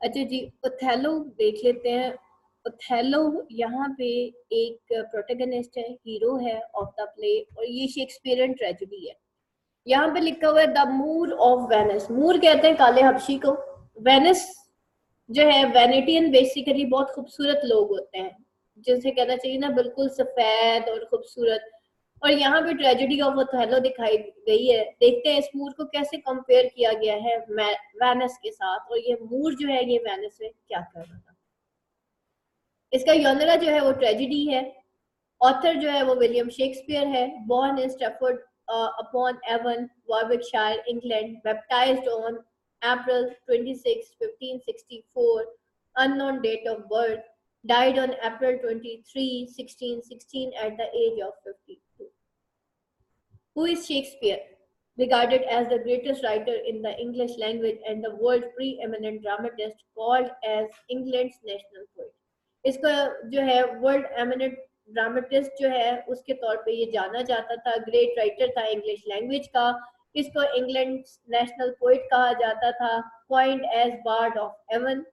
अच्छा जी, ओथेलो देख लेते हैं। ओथेलो यहाँ पे एक प्रोटैगनिस्ट है, हीरो है ऑफ द प्ले, और ये शेक्सपियरियन ट्रेजेडी है। यहाँ पे लिखा हुआ है द मूर ऑफ वेनिस। मूर कहते हैं काले हबशी को। वेनिस जो है, वेनेटियन बेसिकली बहुत खूबसूरत लोग होते हैं, जिनसे कहना चाहिए ना बिल्कुल सफेद और खूबसूरत। और यहाँ पे ट्रेजेडी ऑफ ओथेलो दिखाई गई है। देखते हैं इस मूर को कैसे कंपेयर किया गया है वेनिस के साथ, और ये मूर जो है ये वेनिस में क्या कर रहा था। इसका योनरा जो है वो ट्रेजेडी है। ऑथर जो है वो विलियम शेक्सपियर है। Born in Stratford upon Avon, Warwickshire, England. Baptised on April 26, 1564, unknown date of birth. Died on April 23, 1616 at the age of 52. Who is Shakespeare? Regarded as the greatest writer in the English language and the world's preeminent dramatist, called as England's national poet. इसको जो है world eminent dramatist जो है उसके तौर पे ये जाना जाता था। ग्रेट राइटर था इंग्लिश लैंग्वेज का। इसको इंग्लैंड नेशनल पोइट कहा जाता था। Coined as bard of Avon,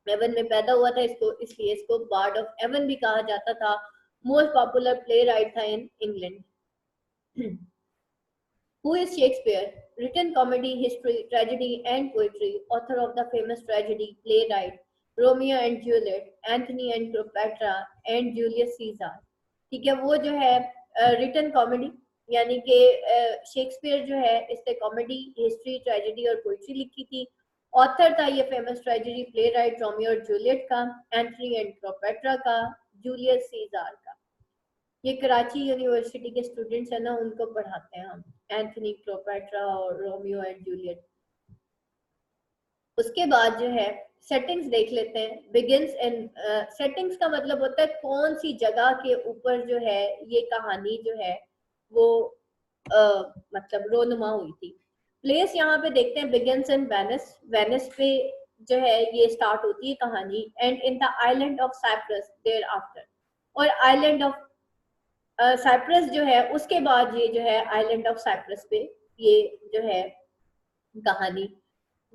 Avon में पैदा हुआ था इसको, इसलिए इसको बार्ड ऑफ एवन भी कहा जाता था। मोस्ट पॉपुलर प्ले राइट था in England. Who is Shakespeare? Written comedy, history, tragedy, and poetry. Author of the famous tragedy, playwright, Romeo and Juliet, Anthony and Cleopatra, and Julius Caesar. ठीक है, वो जो है रिटन कॉमेडी, यानी कि Shakespeare जो है इसने कॉमेडी, हिस्ट्री, ट्रेजेडी और पोइट्री लिखी थी। ऑथर था ये famous tragedy play right Romeo और जूलियट का, एंथनी एंड क्लोपेट्रा का, जूलियस सीजार का। ये कराची यूनिवर्सिटी के स्टूडेंट्स है ना, उनको पढ़ाते हैं हम, एंथनी, क्लोपेट्रा और रोमियो एंड जूलियट। उसके बाद जो है सेटिंग्स देख लेते हैं। बिगिंस एंड सेटिंग्स का मतलब होता है कौन सी जगह के ऊपर जो है ये कहानी जो है वो मतलब रोनुमा हुई थी। प्लेस यहाँ पे देखते हैं बिगिंस इन वेनिस। वेनिस पे जो है ये स्टार्ट होती है कहानी। And in the island of Cyprus thereafter, और आइलैंड ऑफ साइप्रस जो है उसके बाद ये जो है आइलैंड ऑफ साइप्रस पे ये जो है कहानी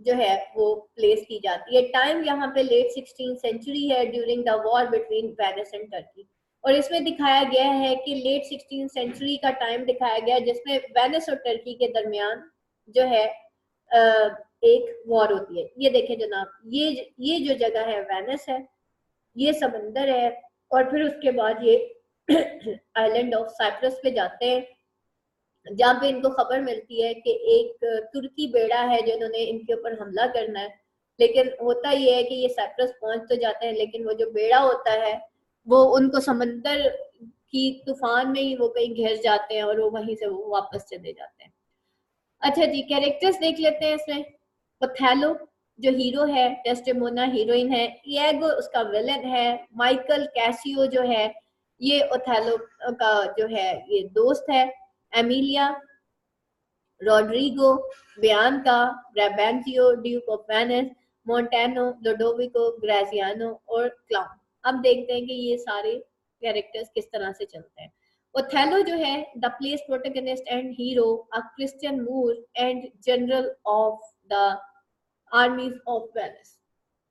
जो है वो प्लेस की जाती है। टाइम यहाँ पे लेट 16th सेंचुरी है, during the war between Venice and Turkey. और इसमें दिखाया गया है कि लेट 16th सेंचुरी का टाइम दिखाया गया है, जिसमें वेनिस और टर्की के दरमियान जो है एक वॉर होती है। ये देखें जनाब, ये जो जगह है वेनिस है, ये समंदर है, और फिर उसके बाद ये आइलैंड ऑफ साइप्रस पे जाते हैं, जहाँ पे इनको खबर मिलती है कि एक तुर्की बेड़ा है जिन्होंने इनके ऊपर हमला करना है। लेकिन होता ये है कि ये साइप्रस पहुंच तो जाते हैं, लेकिन वो जो बेड़ा होता है वो उनको समंदर की तूफान में ही वो कहीं घिर जाते हैं, और वो वहीं से वो वापस चले जाते हैं। अच्छा जी, कैरेक्टर्स देख लेते हैं इसमें। ओथेलो जो हीरो है, डेस्डेमोना हीरोइन है, इएगो उसका विलन है, माइकल कैसियो जो है ये ओथेलो का जो है ये दोस्त है, Emilia, Roderigo, Bianca, Brabantio, Duke of Venice, Montano, Lodovico, Gratiano और क्लाउन। अब देखते हैं कि ये सारे कैरेक्टर्स किस तरह से चलते हैं। ओथेलो जो है the play's protagonist and hero a Christian Moor and general of the armies of Venice.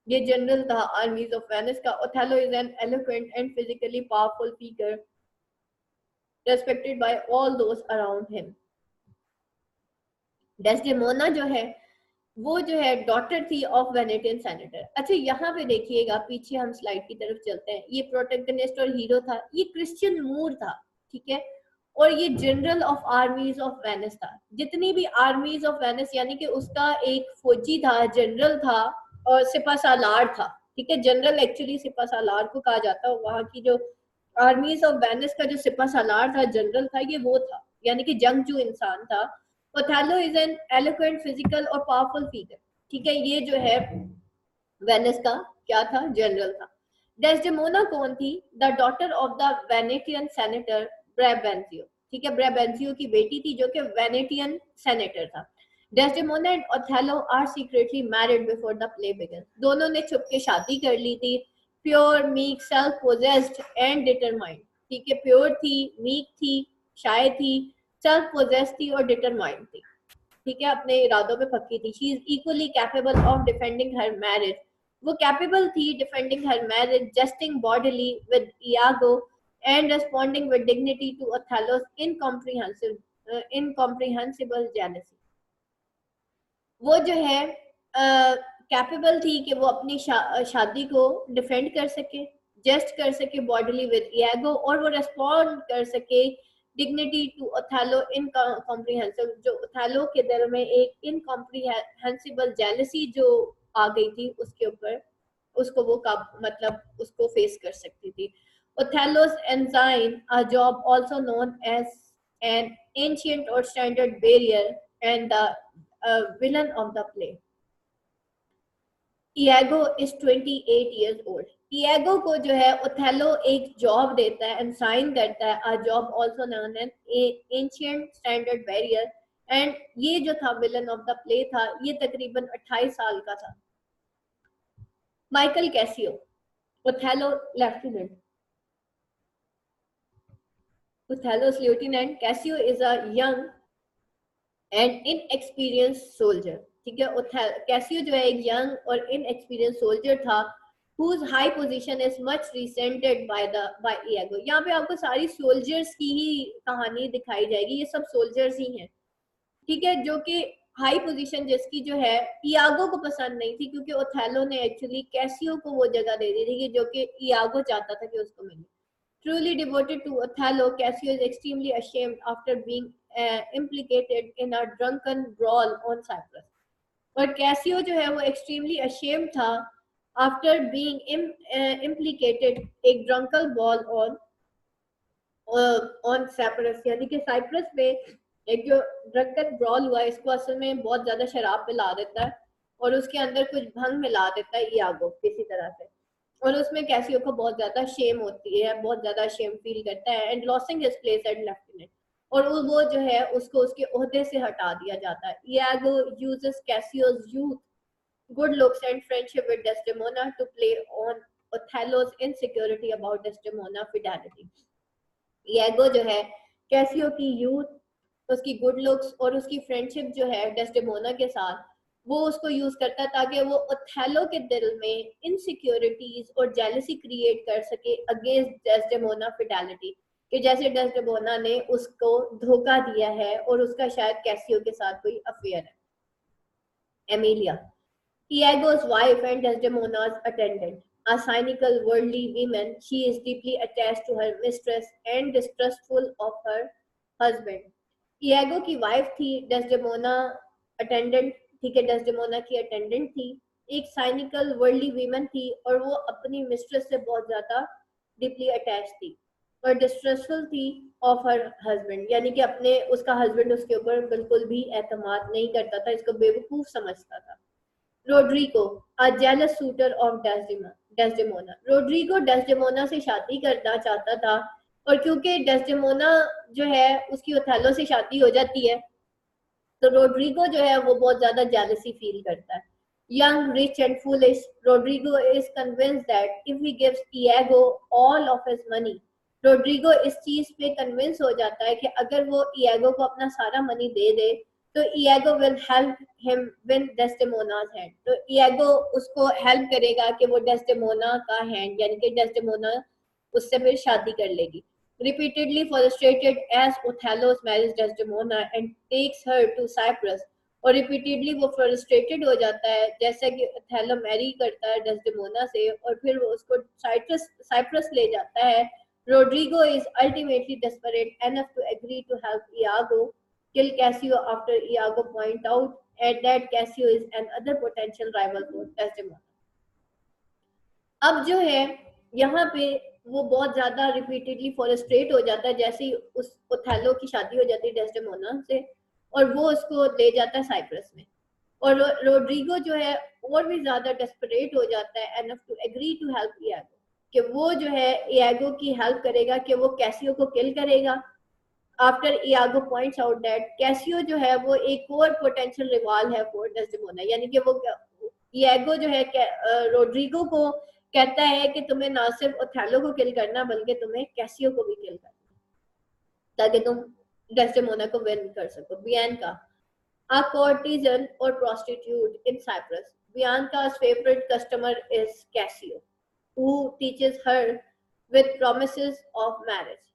ये जनरल था आर्मीज ऑफ वेनिस का। Othello is an eloquent and physically powerful figure respected by all those around him. Desdemona जो है वो जो है daughter थी of Venetian senator. अच्छा यहाँ पे देखिएगा, पीछे हम स्लाइड की तरफ चलते हैं। ये प्रोटैगनिस्ट और हीरो था, ये क्रिश्चियन मूर था, ठीक है, और ये जनरल ऑफ आर्मीज ऑफ वेनिस था। जितनी भी आर्मीज ऑफ वेनिस, यानी कि उसका एक फौजी था, जनरल था और सिपा सालार था, ठीक है। जनरल एक्चुअली सिपा सालार को कहा जाता है। वहां की जो आर्मीज ऑफ वेनिस का जो सिपा सालार था, जनरल था, ये वो था, यानी कि जंगजू इंसान था। Othello is an eloquent, physical और पावरफुल फिगर, ठीक है। ये जो है वेनिस का क्या था, जनरल था। डेस्डेमोना कौन थी? The daughter of the Venetian senator Brabantio, ठीक है। ब्राबेंटियो की बेटी थी जो कि वेनेटियन सेनेटर था। Desdemona and Othello are secretly married before the play began. दोनों ने छुप के शादी कर ली थी। Pure, meek, self possessed and determined, ठीक है। प्योर थी, मीक थी, शाय थी, सेल्फ पोजेस्ड थी और डिटरमाइंड थी, ठीक है, अपने इरादों पे पक्की थी। She is equally capable of defending her marriage. वो कैपेबल थी defending her marriage, jousting bodily with Iago and responding with dignity to Othello's incomprehensible jealousy. वो जो है कैपेबल थी कि वो अपनी शादी को डिफेंड कर सके, जस्ट कर सके बॉडीली विद इयागो, और वो रेस्पॉन्ड कर सके डिग्निटी टू ओथेलो इनकॉम्प्रिहेंसिबल, जो ओथेलो के दिल में एक इनकॉम्प्रिहेंसिबल जेलसी जो आ गई थी उसके ऊपर, उसको वो मतलब उसको फेस कर सकती थी। Othello's ensign, a job also known as an ancient or standard barrier, and the villain of the play. Iago is 28 years old. Iago को जो है ओथेलो एक जॉब देता है, एंसाइन करता है, a job also known as ancient standard barrier, and ये जो था विलन ऑफ द प्ले था, ये तकरीबन 28 साल का था। Michael Casio, Othello lieutenant. Othello's lieutenant Cassio is a young and inexperienced soldier. ठीक है, कैसियो जो है एक यंग और इनएक्सपीरियंस सोल्जर था, whose high position is much resented by Iago. यहाँ पे आपको सारी सोल्जर्स की ही कहानी दिखाई जाएगी, ये सब सोल्जर्स ही हैं, ठीक है, जो कि हाई पोजीशन जिसकी जो है इयागो को पसंद नहीं थी, क्योंकि ओथेलो ने एक्चुअली कैसियो को वो जगह दे दी थी जो कि इयागो चाहता था कि उसको मिले। Truly devoted to Othello, Cassio is extremely ashamed after being implicated in a drunken brawl on Cyprus. और कैसियो जो है वो extremely ashamed था after being implicated एक drunken brawl on Cyprus, यानी कि साइप्रस पे एक जो ड्रंकन ब्रॉल हुआ, इसको असल में बहुत ज्यादा शराब पिला देता है और उसके अंदर कुछ भंग मिला देता है इयागो किसी तरह से, और उसमें कैसियो को बहुत ज्यादा शेम होती है, बहुत ज्यादा शेम फील करता है, and losing his place at lieutenant, और वो जो है उसको उसके ओहदे से हटा दिया जाता है। Iago uses Cassio's youth, good looks and friendship with Desdemona to play on Othello's insecurity about Desdemona fidelity. Iago जो है कैसियो की यूथ, उसकी गुड लुक्स और उसकी फ्रेंडशिप जो है डेस्डेमोना के साथ, वो उसको यूज करता है ताकि वो ओथेलो के दिल में इनसिक्योरिटीज और जेलसी क्रिएट कर सके अगेंस्ट डेस्डेमोना फिडेलिटी, कि जैसे डेस्डेमोना ने उसको धोखा दिया है और उसका शायद कैसियो के साथ कोई अफेयर है। Emilia, Iago's wife and Desdemona's attendant, a cynical worldly woman, she is deeply attached to her mistress and distrustful of her husband. Iago की वाइफ थी, डेस्डेमोना अटेंडेंट, ठीक है, डेस्डेमोना की अटेंडेंट थी, एक साइनिकल वर्ल्डली वीमन थी और वो अपनी मिस्ट्रेस से बहुत ज्यादा डीपली अटैच थी और डिस्ट्रस्टफुल थी ऑफ हर हस्बैंड, यानी कि अपने उसका हस्बैंड उसके ऊपर बिल्कुल भी एतमाद नहीं करता था, इसको बेवकूफ समझता था। Roderigo, a jealous suitor of Desdemona. Roderigo Desdemona से शादी करना चाहता था, और क्योंकि डेस्डेमोना जो है उसकी ओथेलो से शादी हो जाती है, तो रोड्रिगो जो है वो बहुत ज्यादा जेलसी फील करता है। Young, rich and foolish, Rodrigo is convinced that if he gives Iago all of his money, Roderigo इस चीज पे कन्विंस हो जाता है कि अगर वो इयागो को अपना सारा मनी दे दे तो Iago will help him win Desdemona's hand, तो इयागो उसको हेल्प करेगा कि वो डेस्डेमोना का हैंड, यानी कि डेस्डेमोना उससे फिर शादी कर लेगी। Repeatedly frustrated as Othello marries Desdemona and takes her to Cyprus, और रिपीटेडली वो फ्रस्ट्रेटेड हो जाता है जैसा कि ओथेलो मैरी करता है डेस्डेमोना से और फिर वो उसको साइप्रस ले जाता है। Rodrigo is ultimately desperate enough to agree to help Iago kill Cassio after Iago point out that Cassio is another potential rival for Desdemona. अब जो है यहाँ पे वो बहुत ज्यादा रिपीटेडली फ्रस्ट्रेट हो जाता है जैसे ही उस ओथेलो की शादी हो जाती है डेस्डेमोना से, और वो उसको ले जाता है साइप्रस में, और रोड्रिगो जो है और भी ज्यादा डेस्परेट हो जाता है enough to agree to help Iago, कि वो जो है इयागो की हेल्प करेगा, कि वो कैसियो को किल करेगा। After Iago points out that Casio जो है वो एक और पोटेंशियल रिवाल है फॉर डेस्डेमोना, यानी कि वो इयागो जो है रोड्रिगो को कहता है कि तुम्हें ना सिर्फ ओथेलो को किल करना बल्कि तुम्हें कैसियो को भी किल करना ताकि तुम डेस्डेमोना को विन कर सको। Bianca, a courtesan or prostitute in Cyprus, Bianca's favorite customer is Cassio, who teaches her with promises of marriage.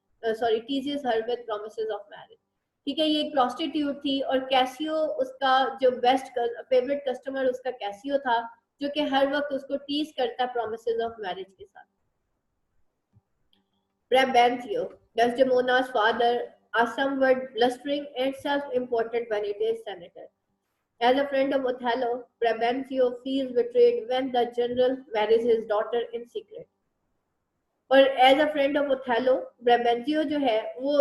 Teases her with promises of marriage. ठीक है, ये एक prostitute थी और कैसियो उसका जो बेस्ट फेवरेट कस्टमर उसका कैसियो था, जो कि हर वक्त उसको टीज करता promises of marriage के साथ. Brabantio, Desdemona's father, are somewhat blustering and self-important when it is senator. As a friend of Othello, Brabantio feels betrayed when the general marries his daughter in secret. और as a friend of Othello, Brabantio जो है वो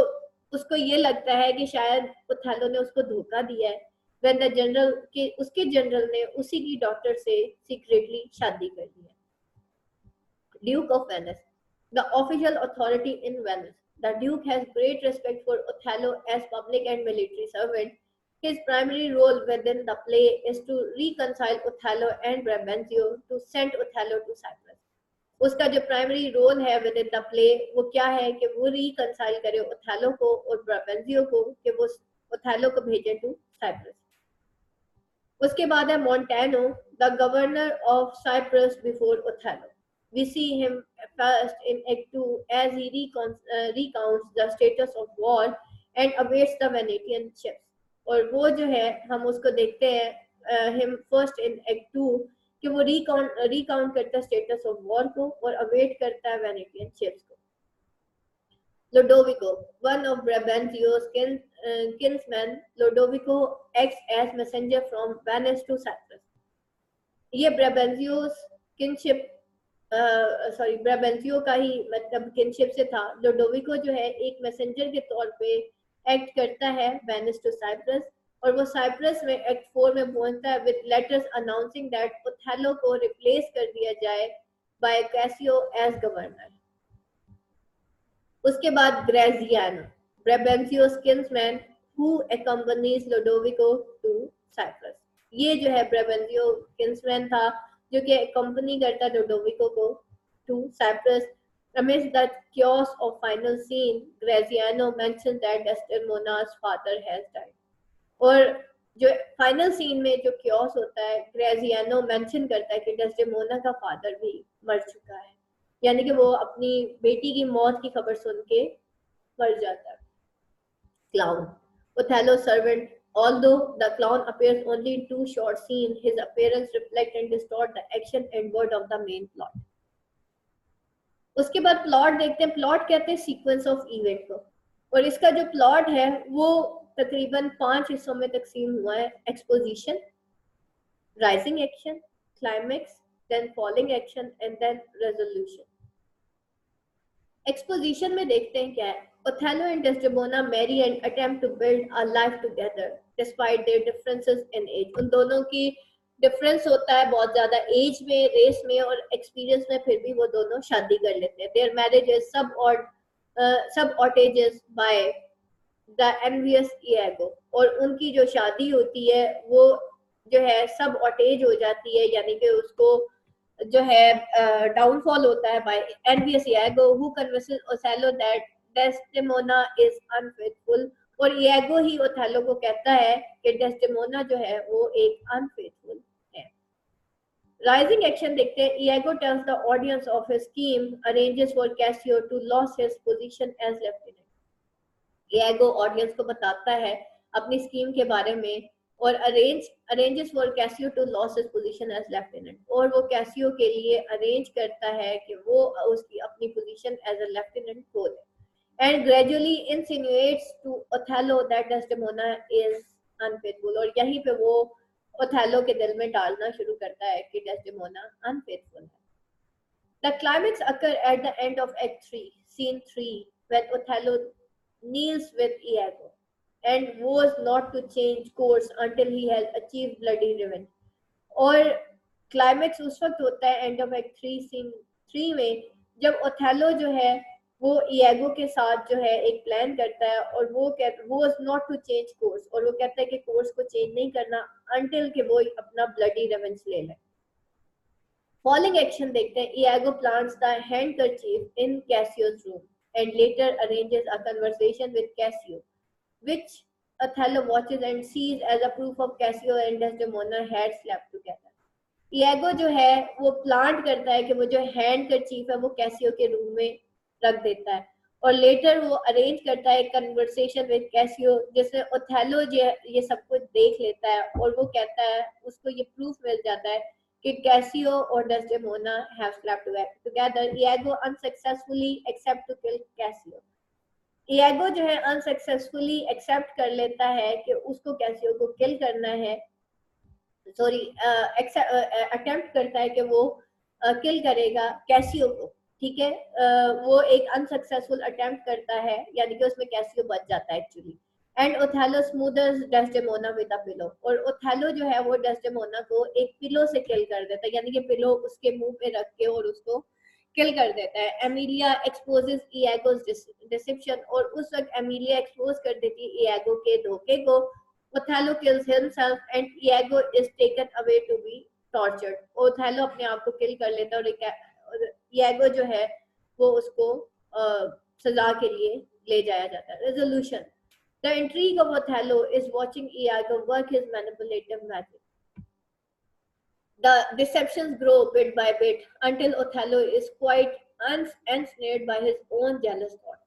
उसको ये लगता है कि शायद ओथेलो ने उसको धोखा दिया है when the general के उसके जनरल ने उसी की डॉटर से सीक्रेटली शादी कर ली है. Duke of Venice, the official authority in Venice. The Duke has great respect for Othello as public and military servant. His primary role within the play is to reconcile Othello and Brabantio to send Othello to Cyprus. उसका जो primary role है with in the play वो क्या है कि वो reconcile करे Othello को और ब्राबेंजियो को कि वो ओथेलो को भेजे टू साइप्रस. उसके बाद है Montano, the governor of Cyprus before Othello. We see him first in act 2 as he recounts the status of war and awaits the Venetian ships. और वो जो है हम उसको देखते हैं हिम फर्स्ट इन एक्ट 2 कि वो रिकाउंट करता है स्टेटस ऑफ वॉर को और अवेट करता है वेनेटियन शिप्स को. Lodovico, one of Brabantio's kinsmen, Lodovico acts as messenger from Venice to Cyprus. ये ब्राबेंजियोस किनशिप ब्राबेंजियो का ही मतलब किनशिप से था. लोडोविको जो है एक मैसेंजर के तौर पे एक्ट करता है वेनिस टू साइप्रस और वो साइप्रस में एक्ट 4 में पहुंचता है with letters announcing that Othello को रिप्लेस कर दिया जाए बाय कैसियो एज गवर्नर. उसके बाद Gratiano, Brabantio's kinsman who accompanies Lodovico to Cyprus. ये जो है ब्राबेंजियो किन्समैन था जो कि कंपनी करता लोडोविको को to Cyprus. Amidst the chaos of final scene, Graziano mentions that Desdemona's father has died. और जो फाइनल सीन में जो क्योस होता है ग्रेजियानो मेंशन करता है कि डेस्डेमोना का फादर भी मर चुका है, यानी कि वो अपनी बेटी की मौत की खबर सुन के मर जाता है. Clown, Othello servant. Although the clown appears only in 2 short scenes, his appearance reflects and distorts the action and word of the main plot. उसके बाद प्लॉट देखते हैं. प्लॉट कहते हैं सीक्वेंस ऑफ इवेंट को और इसका जो प्लॉट है वो तकरीबन 5 हिस्सों में तकसीम हुआ है. Exposition, rising action, climax, then falling action and then resolution. Exposition में देखते हैं क्या है. Othello and Desdemona marry and attempt to build a life together despite their differences in age. उन दोनों की डिफरेंस होता है बहुत ज्यादा एज में, रेस में और एक्सपीरियंस में, फिर भी वो दोनों शादी कर लेते हैं. Their marriage is sabotages by the envious Iago. और उनकी जो शादी होती है वो जो है sabotage हो जाती है, यानी कि उसको जो है डाउनफॉल होता है by envious Iago who convinces Othello that Desdemona is unfaithful. और Iago ही ओथेलो को कहता है कि डेस्डेमोना जो है वो एक अनफेथफुल है. राइजिंग एक्शन देखते हैं. Iago tells the audience of his scheme, arranges for Cassio to lose his position as lieutenant. Iago audience को बताता है अपनी स्कीम के बारे में और arranges for Cassio to lose his position as lieutenant. और वो कैसियो के लिए अरेंज करता है कि वो उसकी अपनी पोजीशन एज अ लेफ्टिनेंट खो दे. And gradually insinuates to Othello that Desdemona is unfaithful. और यहीं पे वो ओथेलो के दिल में डालना शुरू करता है कि डेस्डेमोना अनफेथफुल है. The climax occur at the end of Act 3, Scene 3, when Othello kneels with Iago and vows not to change course until he has achieved bloody revenge. और क्लाइमेक्स उस वक्त होता है एंड ऑफ एक्ट 3 सीन 3 में जब Othello जो है वो इयागो के साथ जो है एक प्लान करता है और वो was not to change course और वो कहता है कि कोर्स को चेंज नहीं करना अंटिल कि वो अपना ब्लडी रिवेंज ले ले. फॉलिंग एक्शन देखते हैं. Iago plants the handkerchief in Cassio's room and later arranges a conversation with Cassio, which Othello watches and sees as a proof of Cassio and Desdemona had slept together. Ego जो है वो plant करता है कि वो जो hand कर्चीफ है वो कैसियो के रूम में रख देता है, और लेटर वो अरेंज करता है कन्वर्सेशन विद कैसियो, जिसमें ओथेलो जो ये सब कुछ देख लेता है और वो कहता है, उसको ये प्रूफ मिल जाता है कि कैसियो और Desdemona have slept together. Iago unsuccessfully accept to kill Cassio. Iago जो है अनसक्सेसफुली एक्सेप्ट कर लेता है कि उसको कैसियो को किल करना है, सॉरी अटेम्प्ट करता है कि वो किल करेगा कैसियो को, ठीक है। वो एक अनसक्सेसफुल अटेम्प्ट करता है, यानी कि उसमें कैसियो बच जाता है actually. And Othello smothers Desdemona with a pillow, और ओथेलो जो है वो डेस्डेमोना को एक पिलो से किल कर देता है, यानी कि पिलो उसके मुंह पे रख के और उसको किल कर देता है। एमिलिया एक्सपोजेस ईगो's डिसेप्शन, और उस वक्त एमिलिया एक्सपोज कर देती है ईगो के धोखे को। Othello kills himself and Iago is taken away to be tortured. Othello अपने आप को किल कर लेता है और Iago जो है वो उसको सजा के लिए ले जाया जाता है। Resolution: The intrigue of Othello is watching Iago work his manipulative magic. The deceptions grow bit by bit until Othello is quite ensnared by his own jealous thought.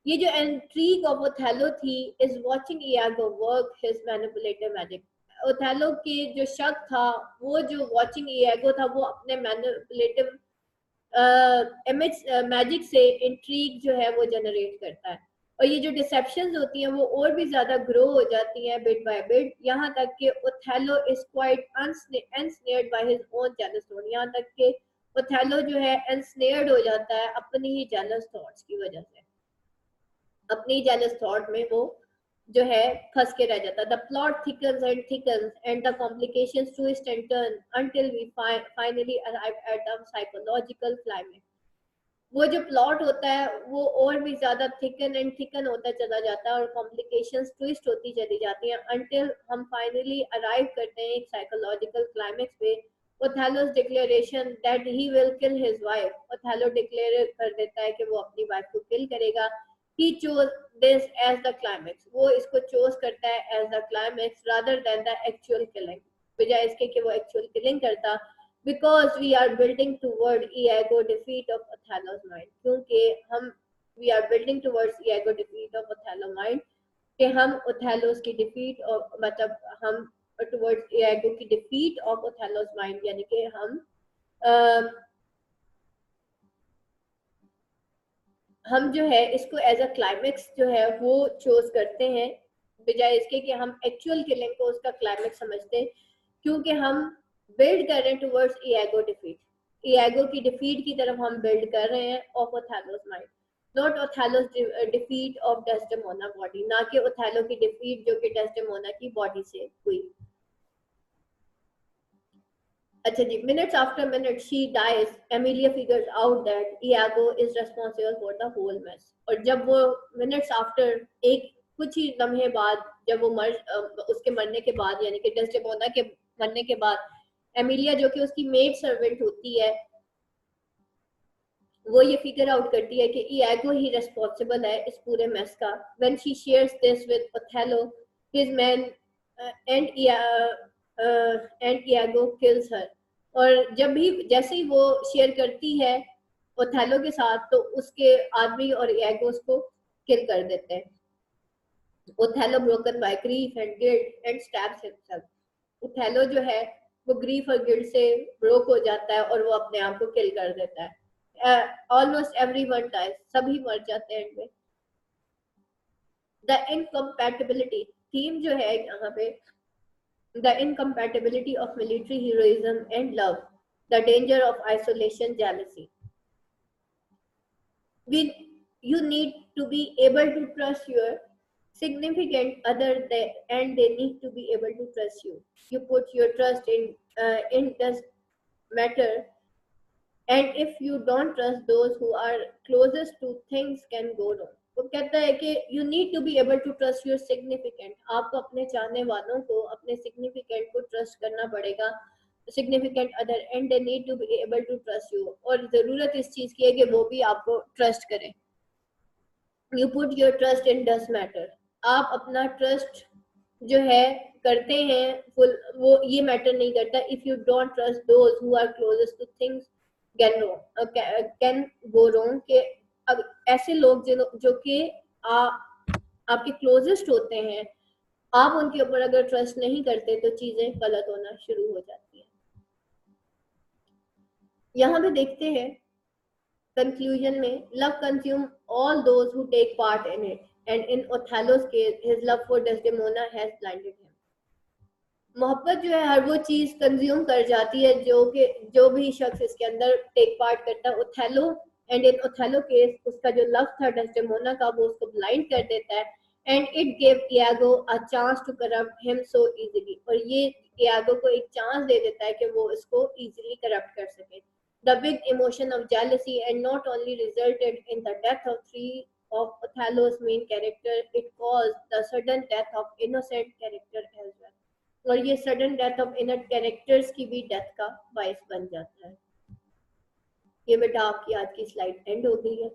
ये जो इंट्रीग ऑफ ओथेलो थी is watching Iago work his manipulative magic. Othello के जो शक था, वो जो watching Iago था, वो अपने मैनिपुलेटिव इमेज मैजिक से इंट्रीग जो है वो जनरेट करता है, और ये जो डिसेप्शंस होती हैं वो और भी ज्यादा ग्रो हो जाती हैं बिट बाय बिट, यहाँ तक कि Othello is quite ensnared by his own jealous thought. यहाँ तक कि ओथेलो जो है एनस्नेयर्ड हो जाता है अपनी ही जेलस थॉट्स की वजह से, अपनी जेलस थॉट में वो जो है फंस के रह जाता है। The plot thickens and the complications twist and turn until we finally arrive at the psychological climax. वो जो प्लॉट होता है वो और भी ज्यादा थिकन होता चला जाता है और कॉम्प्लिकेशंस ट्विस्ट होती चली जाती हैं अंटिल हम फाइनली अराइव करते हैं एक साइकोलॉजिकल क्लाइमेक्स पे। Othello's declaration that he will kill his wife, Othello declare कर देता है कि वो अपनी वाइफ को किल करेगा। He chose this as the climax, वो इसको चोज करता है as the climax rather than the actual killing, बजाय इसके कि वो actual killing करता, because we are building toward Iago defeat of Othello's mind, क्योंकि हम we are building towards Iago defeat of Othello mind, कि हम Othello's की defeat और मतलब हम towards Iago की defeat of Othello's mind, यानी कि हम जो है इसको एज अ क्लाइमेक्स जो है वो चूज करते हैं, बजाय इसके कि हम एक्चुअल किलिंग को उसका क्लाइमेक्स समझते हैं, क्योंकि हम बिल्ड कर रहे हैं टुवर्ड्स ईगो डिफीट, ईगो की डिफीट की तरफ हम बिल्ड कर रहे हैं of Othello's mind, not Othello's defeat of Desdemona body, ना कि ओथेलो की डिफीट जो कि डेस्डेमोना की बॉडी से हुई। अच्छा जी, minutes after minute she dies, Amelia figures out that Iago is responsible for the whole mess, और जब वो minutes after एक कुछ ही लम्हे बाद जब वो उसके मरने के बाद, यानी कि डेस्डेमोना के मरने के बाद, एमिलिया जो कि उसकी मेड सर्वेंट होती है, वो ये फिगर आउट करती है कि इयागो ही रिस्पॉन्सिबल है इस पूरे मेस का। When she shares this with Othello his man and Iago kills हर, और जब भी जैसे ही वो शेयर करती है ओथेलो के साथ तो उसके आदमी और इयागो उसको किल कर देते हैं। Othello broken by grief and guilt and stabs himself, Othello जो है वो ग्रीफ और गिल्ट से ब्रोक हो जाता है और वो अपने आप को किल कर देता है। ऑलमोस्ट एवरीवन डाइज, सभी मर जाते हैं एंड में। द इनकम्पैटिबिलिटी थीम जो है यहाँ पे, the incompatibility of military heroism and love, the danger of isolation jealousy. You need to be able to trust your significant other, and they need to be able to trust you. You put your trust in does matter, and if you don't trust those who are closest to, things can go wrong. वो कहता है कि you need to be able to trust your significant, आपको अपने चाहने वालों को, अपने significant को trust करना पड़ेगा, significant other, and they need to be able to trust you, और जरूरत इस चीज की है कि वो भी आपको trust करें। You put your trust in does matter, आप अपना trust जो है करते हैं फुल, वो ये मैटर नहीं करता। If you don't trust those who are closest to things can go wrong, के अब ऐसे लोग जो कि आपके क्लोजेस्ट होते हैं, आप उनके ऊपर अगर ट्रस्ट नहीं करते तो चीजें गलत होना शुरू हो जाती हैं। यहाँ पे देखते हैं कंक्लूजन में, love consume all those who take part in it, and in Othello's case, his love for Desdemona has blinded him. मोहब्बत जो है हर वो चीज कंज्यूम कर जाती है जो भी शख्स इसके अंदर टेक पार्ट करता है। Othello, and in Othello case उसका जो लव था डेस्डेमोना का वो उसको ब्लाइंड कर देता है, and it gave Iago a chance to corrupt him so easily, और ये इयागो को एक चांस दे देता है कि वो इसको इजीली करप्ट कर सके। The big emotion of jealousy and not only resulted in the death of three of Othello's main character, it caused the sudden death of innocent character as well. और ये sudden death of inner characters की भी death का बायस बन जाता है। ये बेटा आपकी आज की स्लाइड एंड हो गई है।